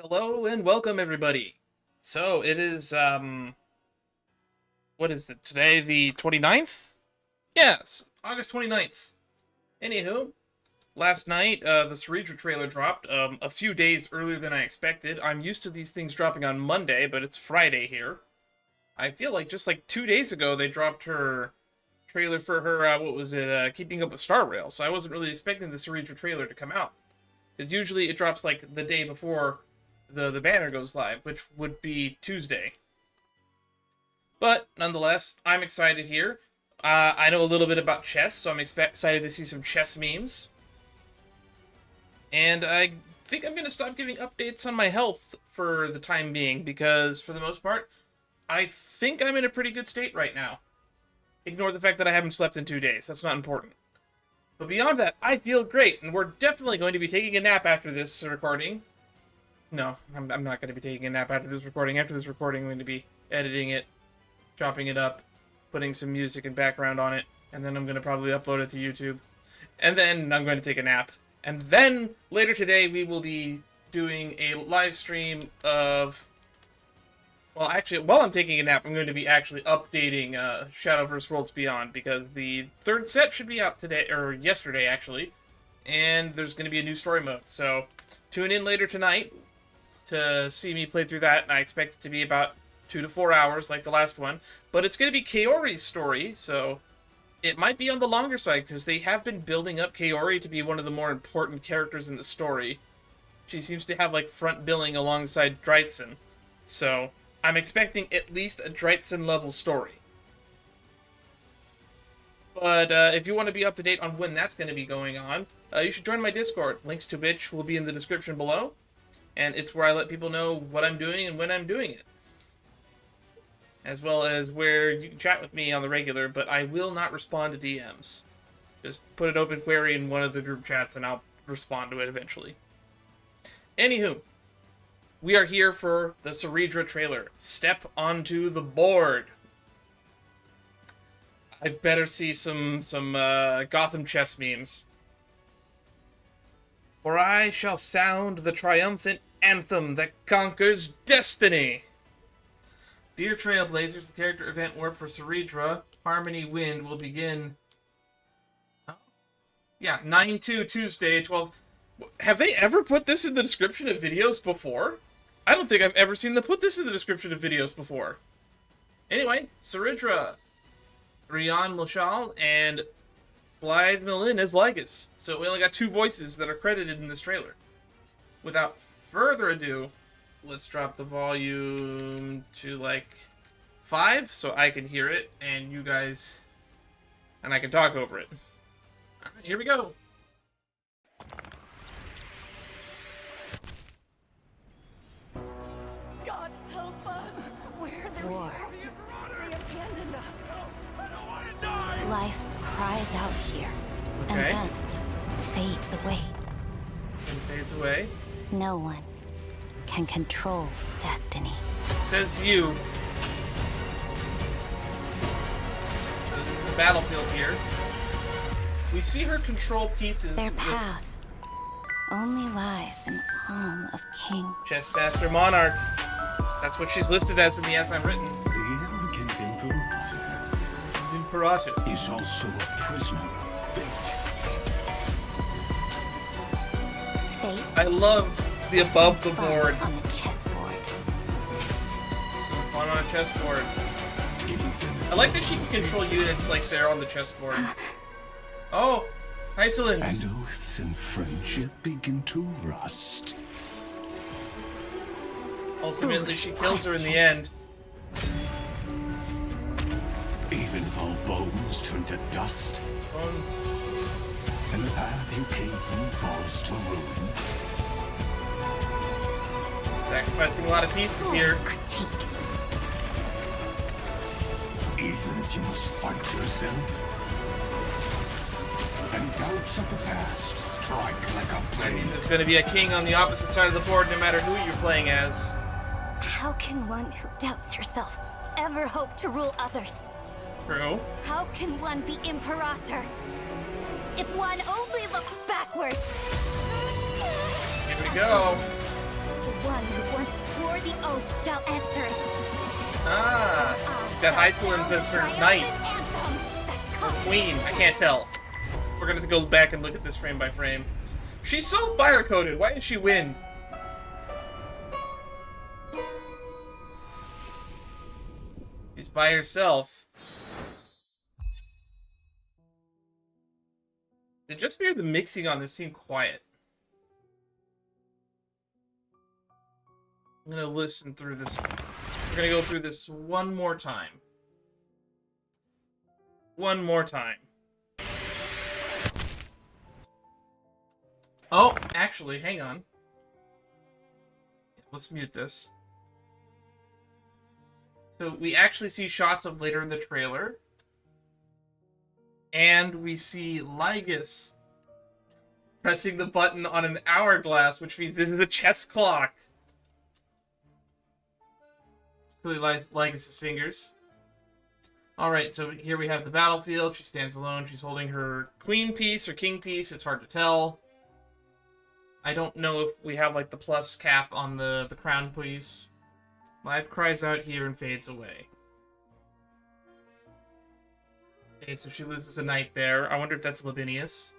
Hello and welcome everybody. So it is what is it today, the 29th? Yes, August 29th. Anywho, last night the Cerydra trailer dropped a few days earlier than I expected. I'm used to these things dropping on Monday, but it's Friday here. I feel like just like 2 days ago they dropped her trailer for her what was it, Keeping Up with Star Rail. So I wasn't really expecting the Cerydra trailer to come out. Because usually it drops like the day before the banner goes live, which would be Tuesday. But nonetheless, I'm excited here. I know a little bit about chess, so I'm excited to see some chess memes. And I think I'm going to stop giving updates on my health for the time being, because for the most part, I think I'm in a pretty good state right now. Ignore the fact that I haven't slept in 2 days. That's not important. But beyond that, I feel great, and we're definitely going to be taking a nap after this recording. No, I'm not going to be taking a nap after this recording. After this recording, I'm going to be editing it, chopping it up, putting some music and background on it, and then I'm going to probably upload it to YouTube. And then I'm going to take a nap. And then, later today, we will be doing a live stream of... Well, actually, while I'm taking a nap, I'm going to be actually updating Shadowverse Worlds Beyond, because the third set should be out today, or yesterday, actually. And there's going to be a new story mode, so tune in later tonight to see me play through that, and I expect it to be about 2 to 4 hours like the last one. But it's going to be Kaori's story, so it might be on the longer side, because they have been building up Kaori to be one of the more important characters in the story. She seems to have, like, front billing alongside Dreitzen. So I'm expecting at least a Dreitzen-level story. But if you want to be up to date on when that's going to be going on, you should join my Discord. Links to which will be in the description below. And it's where I let people know what I'm doing and when I'm doing it. As well as where you can chat with me on the regular, but I will not respond to DMs. Just put an open query in one of the group chats and I'll respond to it eventually. Anywho, we are here for the Cerydra trailer. Step onto the board. I better see some Gotham chess memes. For I shall sound the triumphant anthem that conquers destiny. Dear Trailblazers, the character event warp for Cerydra, Harmony Wind, will begin... Oh. Yeah, 9/2 Tuesday, 12... Have they ever put this in the description of videos before? I don't think I've ever seen them put this in the description of videos before. Anyway, Cerydra, Rian Moshal, and Blythe Millen as Lygus. So we only got 2 voices that are credited in this trailer. Without further ado, let's drop the volume to like 5 so I can hear it and you guys, and I can talk over it. Alright, here we go. God help us! Where the war? They abandoned us. I don't want to die. Life cries out here, and Okay. then fades away. And fades away. No one can control destiny. Says you. The battlefield here. We see her control pieces Their with path only lies in the palm of kings. Chessmaster Monarch. That's what she's listed as in the as I'm written. The arrogant Imperator Imperator. is also a prisoner of fate. I Fate love the above the fun board. on the chessboard. Some fun on a chessboard. Even I like that she can control units like they're on the chessboard. Oh, Isolins. and oaths and friendship begin to rust. Ultimately, she kills her in the end. Even if all bones turn to dust, Um, and the path you came from falls to ruin, sacrificing a lot of pieces here. Critique. even if you must fight yourself, and doubts of the past strike like a blade. There's going to be a king on the opposite side of the board no matter who you're playing as. How can one who doubts herself ever hope to rule others? True. How can one be Imperator if one only looks backward? Here we go. The one who once swore the oath shall answer it. Ah, she's got Hyselins as her knight. Or queen, I can't tell. We're gonna have to go back and look at this frame by frame. She's so fire-coded, why did she win? She's by herself. Did just me or the mixing on this seem quiet? I'm gonna listen through this. We're gonna go through this one more time. One more time. Oh, actually, hang on. Let's mute this. So we actually see shots of later in the trailer. And we see Lygus pressing the button on an hourglass, which means this is a chess clock. Clearly Lygus's fingers. Alright, so here we have the battlefield. She stands alone. She's holding her queen piece or king piece. It's hard to tell. I don't know if we have like the plus cap on the crown piece. Life cries out here and fades away. Okay, so she loses a knight there. I wonder if that's Labineus.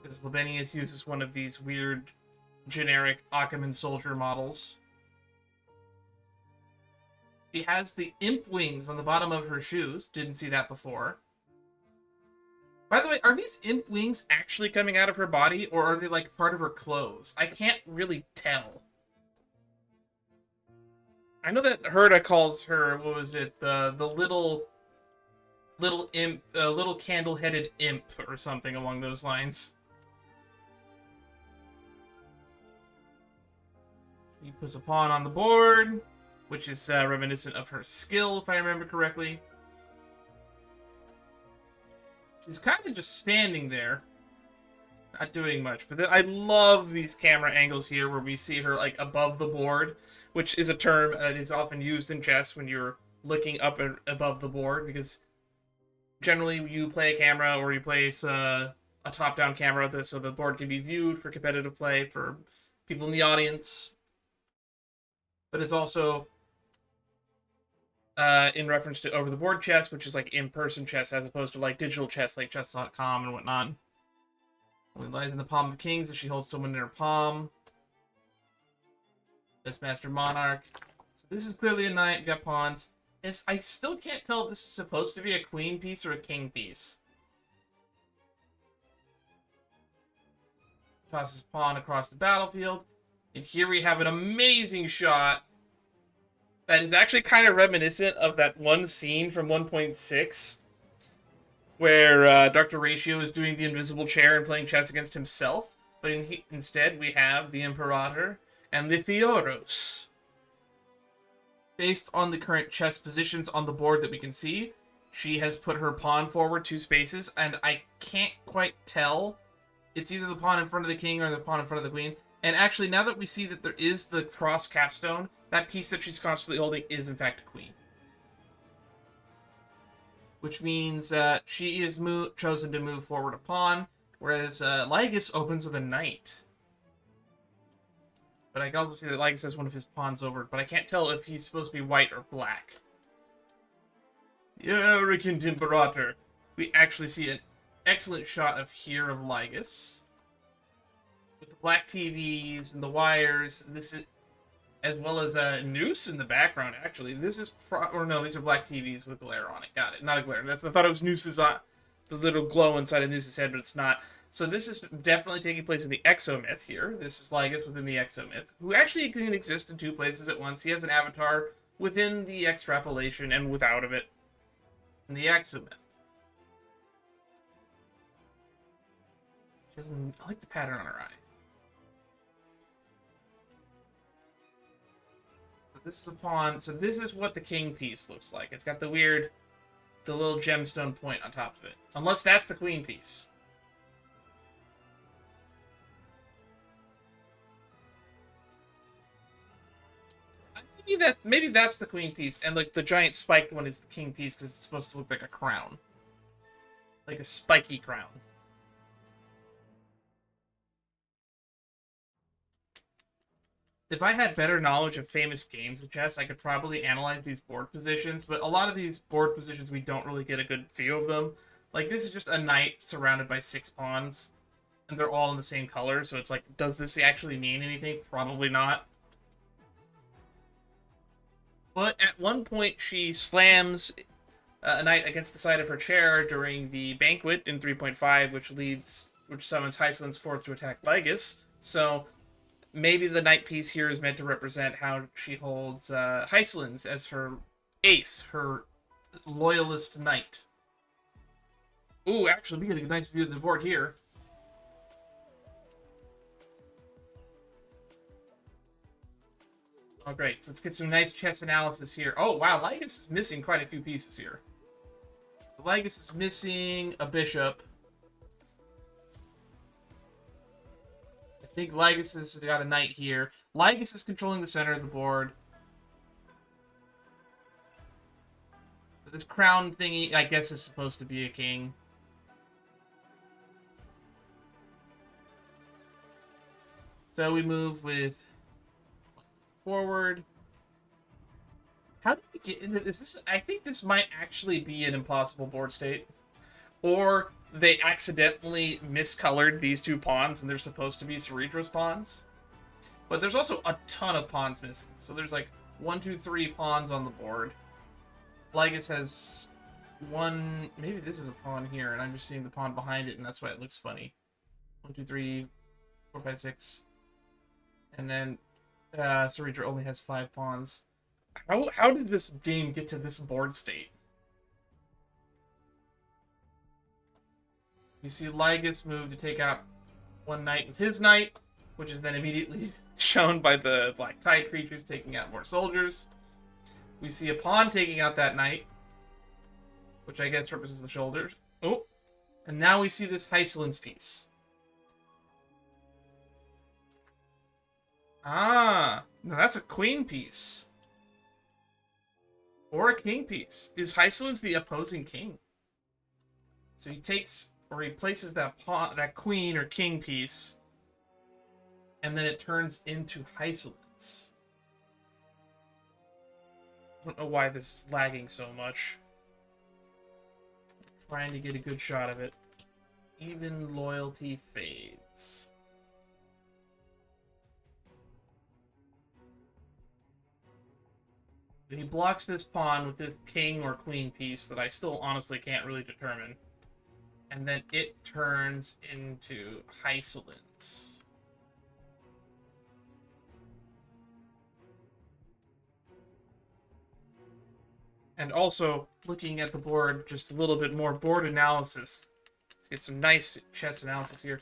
Because Labineus uses one of these weird, generic Achaemenid soldier models. She has the imp wings on the bottom of her shoes. Didn't see that before. By the way, are these imp wings actually coming out of her body, or are they like part of her clothes? I can't really tell. I know that Herta calls her, what was it, the little imp, little candle-headed imp, or something along those lines. He puts a pawn on the board, which is reminiscent of her skill, if I remember correctly. She's kind of just standing there, not doing much. But then I love these camera angles here where we see her like above the board, which is a term that is often used in chess when you're looking up and above the board, because generally you play a camera or you place a top-down camera so the board can be viewed for competitive play for people in the audience. But it's also in reference to over-the-board chess, which is like in-person chess as opposed to like digital chess like chess.com and whatnot. Only lies in the palm of kings if she holds someone in her palm. Best master monarch. So this is clearly a knight. We got pawns. I still can't tell if this is supposed to be a queen piece or a king piece. Tosses pawn across the battlefield. And here we have an amazing shot that is actually kind of reminiscent of that one scene from 1.6 where Dr. Ratio is doing the invisible chair and playing chess against himself. But instead we have the Imperator and the Theoros. Based on the current chess positions on the board that we can see, she has put her pawn forward 2 spaces, and I can't quite tell. It's either the pawn in front of the king or the pawn in front of the queen. And actually, now that we see that there is the cross capstone, that piece that she's constantly holding is in fact a queen. Which means she is chosen to move forward a pawn, whereas Lygus opens with a knight. But I can also see that Lygus has one of his pawns over, but I can't tell if he's supposed to be white or black. The arrogant Imperator. We actually see an excellent shot of here of Lygus. With the black TVs and the wires, this is, as well as a noose in the background, actually. This is, or no, these are black TVs with glare on it. Got it. Not a glare. I thought it was nooses on the little glow inside of Noose's head, but it's not. So this is definitely taking place in the exomyth here. This is Lygus within the exomyth, who actually can exist in 2 places at once. He has an avatar within the extrapolation and without of it in the exomyth. I like the pattern on her eyes. So this is a pawn. So this is what the king piece looks like. It's got the little gemstone point on top of it. Unless that's the queen piece. Maybe that's the queen piece, and like the giant spiked one is the king piece because it's supposed to look like a crown, like a spiky crown. If I had better knowledge of famous games of chess, I could probably analyze these board positions, but a lot of these board positions, we don't really get a good view of them. Like, this is just a knight surrounded by 6 pawns, and they're all in the same color, so it's like, does this actually mean anything? Probably not. But at one point, she slams a knight against the side of her chair during the banquet in 3.5, which summons Heislin's fourth to attack Lygus. So maybe the knight piece here is meant to represent how she holds Heislin's as her ace, her loyalist knight. Ooh, actually, we get a nice view of the board here. Oh, great. Let's get some nice chess analysis here. Oh, wow. Lygus is missing quite a few pieces here. Lygus is missing a bishop. I think Lygus has got a knight here. Lygus is controlling the center of the board. But this crown thingy, I guess, is supposed to be a king. So we move with forward. How did we get into this? I think this might actually be an impossible board state. Or they accidentally miscolored these 2 pawns and they're supposed to be Cerydra's pawns. But there's also a ton of pawns missing. So there's like 1, 2, 3 pawns on the board. Lygus has 1, maybe this is a pawn here, and I'm just seeing the pawn behind it, and that's why it looks funny. 1, 2, 3, 4, 5, 6. And then Cerydra only has 5 pawns. How did this game get to this board state? You see Lygus move to take out 1 knight with his knight, which is then immediately shown by the black tide creatures taking out more soldiers. We see a pawn taking out that knight, which I guess represents the shoulders. Oh, and now we see this Heislin's piece. Ah, now that's a queen piece. Or a king piece. Is Heislin's the opposing king? So he takes, or he places that pawn, that queen or king piece, and then it turns into Heislin's. I don't know why this is lagging so much. I'm trying to get a good shot of it. Even loyalty fades. He blocks this pawn with this king or queen piece that I still honestly can't really determine. And then it turns into Heislin's. And also, looking at the board, just a little bit more board analysis. Let's get some nice chess analysis here.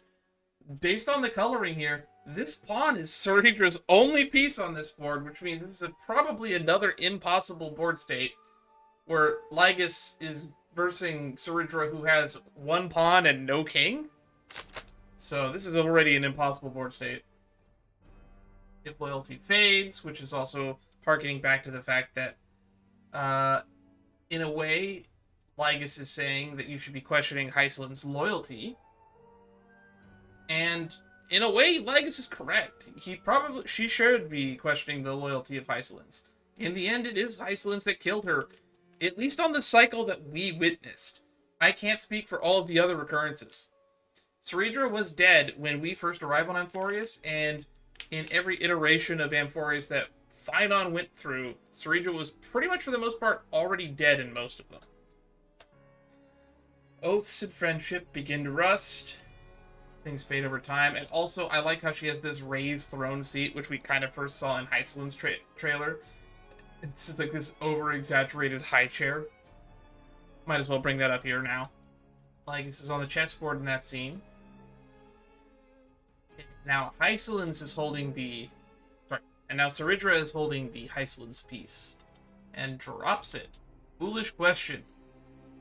Based on the coloring here, this pawn is Cerydra's only piece on this board, which means this is probably another impossible board state where Lygus is versing Cerydra, who has 1 pawn and no king. So this is already an impossible board state. If loyalty fades, which is also harkening back to the fact that, in a way, Lygus is saying that you should be questioning Heislin's loyalty. And in a way, Lygus is correct. She should be questioning the loyalty of Heislin's. In the end, it is Heislin's that killed her, at least on the cycle that we witnessed. I can't speak for all of the other recurrences. Cerydra was dead when we first arrived on Amphorius, and in every iteration of Amphorius that Phynon went through, Cerydra was pretty much, for the most part, already dead in most of them. Oaths and friendship begin to rust. Things fade over time. And also, I like how she has this raised throne seat, which we kind of first saw in Heislin's trailer. It's just like this over-exaggerated high chair. Might as well bring that up here now. Lygus is on the chessboard in that scene. Now, Heislin's is holding the... Sorry. And now Cerydra is holding the Heislin's piece. And drops it. Foolish question.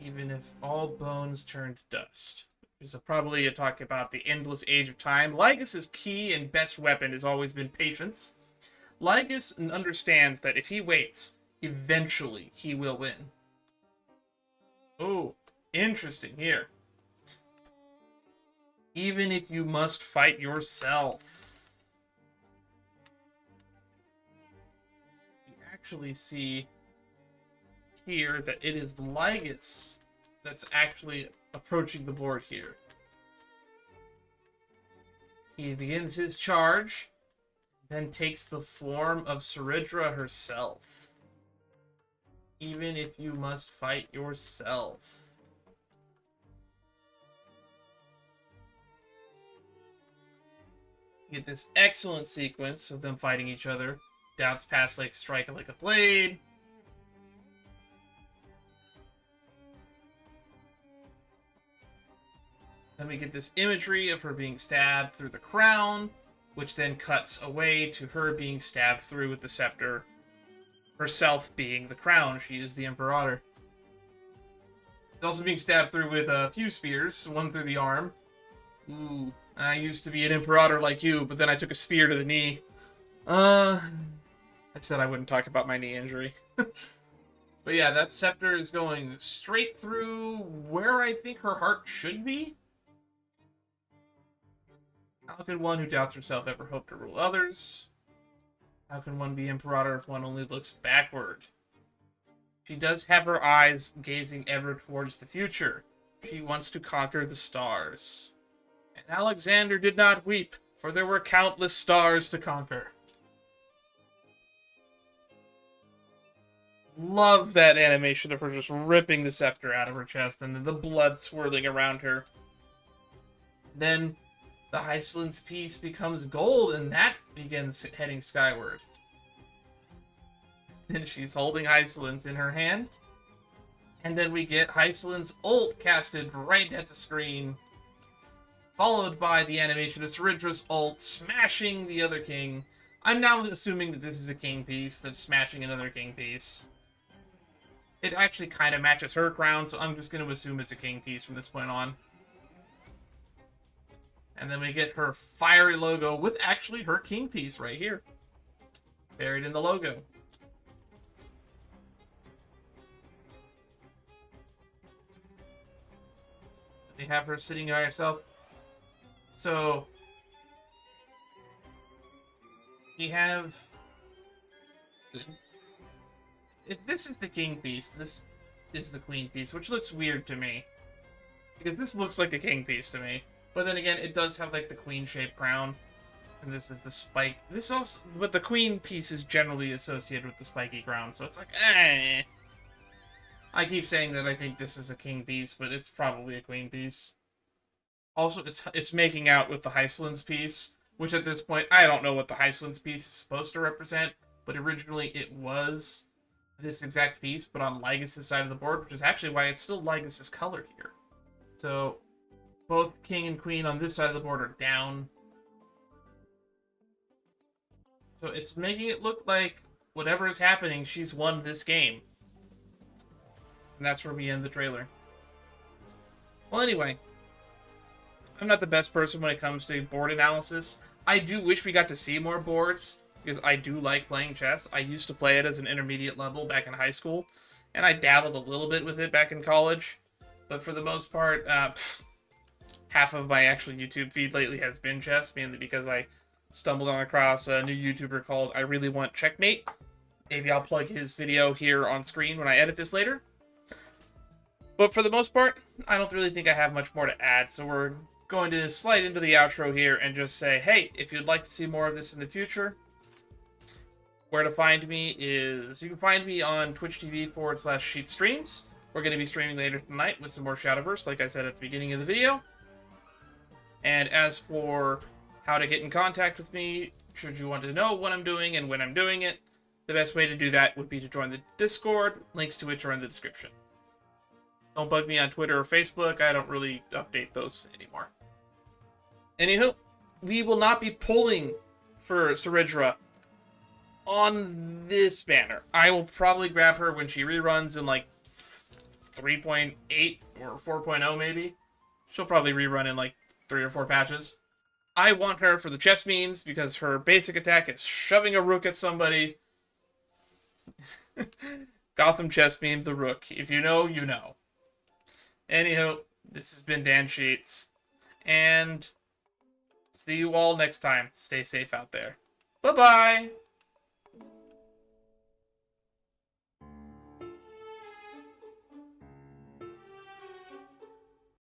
Even if all bones turn to dust. Which is probably a talk about the endless age of time. Lygus's key and best weapon has always been patience. Lygus understands that if he waits, eventually he will win. Oh, interesting here. Even if you must fight yourself. actually see here that it is Lygus that's actually approaching the board here. He begins his charge, then takes the form of Cerydra herself. Even if you must fight yourself. You get this excellent sequence of them fighting each other. Doubts past like strike like a blade. Then we get this imagery of her being stabbed through the crown, which then cuts away to her being stabbed through with the scepter. Herself being the crown. She is the Imperator. She's also being stabbed through with a few spears, one through the arm. Ooh, I used to be an Imperator like you, but then I took a spear to the knee. I said I wouldn't talk about my knee injury. But yeah, that scepter is going straight through where I think her heart should be. How can one who doubts herself ever hope to rule others? How can one be Imperator if one only looks backward? She does have her eyes gazing ever towards the future. She wants to conquer the stars. And Alexander did not weep, for there were countless stars to conquer. Love that animation of her just ripping the scepter out of her chest and then the blood swirling around her. Then the Hycelin's piece becomes gold, and that begins heading skyward. Then she's holding Hycelin's in her hand. And then we get Hycelin's ult casted right at the screen. Followed by the animation of Cerydra's ult smashing the other king. I'm now assuming that this is a king piece that's smashing another king piece. It actually kind of matches her crown, so I'm just going to assume it's a king piece from this point on. And then we get her fiery logo with actually her king piece right here. Buried in the logo. We have her sitting by herself. So we have... If this is the king piece, this is the queen piece, which looks weird to me. Because this looks like a king piece to me. But then again, it does have like the queen-shaped crown. And this is the spike. This also, but the queen piece is generally associated with the spiky crown, so it's like, eh. I keep saying that I think this is a king piece, but it's probably a queen piece. Also, it's making out with the Hycelin's piece, which at this point, I don't know what the Hycelin's piece is supposed to represent, but originally it was this exact piece, but on Lygus' side of the board, which is actually why it's still Lygus' color here. So both king and queen on this side of the board are down. So it's making it look like whatever is happening, she's won this game. And that's where we end the trailer. Well, anyway, I'm not the best person when it comes to board analysis. I do wish we got to see more boards, because I do like playing chess. I used to play it as an intermediate level back in high school, and I dabbled a little bit with it back in college. But for the most part, half of my actual YouTube feed lately has been chess, mainly because I stumbled across a new YouTuber called I Really Want Checkmate. Maybe I'll plug his video here on screen when I edit this later. But for the most part, I don't really think I have much more to add, so we're going to slide into the outro here and just say, hey, if you'd like to see more of this in the future, where to find me is, you can find me on Twitch TV/Sheet Streams. We're going to be streaming later tonight with some more Shadowverse, like I said at the beginning of the video. And as for how to get in contact with me, should you want to know what I'm doing and when I'm doing it, the best way to do that would be to join the Discord, links to which are in the description. Don't bug me on Twitter or Facebook, I don't really update those anymore. Anywho, we will not be pulling for Cerydra on this banner. I will probably grab her when she reruns in like 3.8 or 4.0 maybe. She'll probably rerun in like 3 or 4 patches. I want her for the chess memes because her basic attack is shoving a rook at somebody. Gotham chess meme, the rook. If you know, you know. Anywho, this has been Dan Sheets. And see you all next time. Stay safe out there. Bye-bye!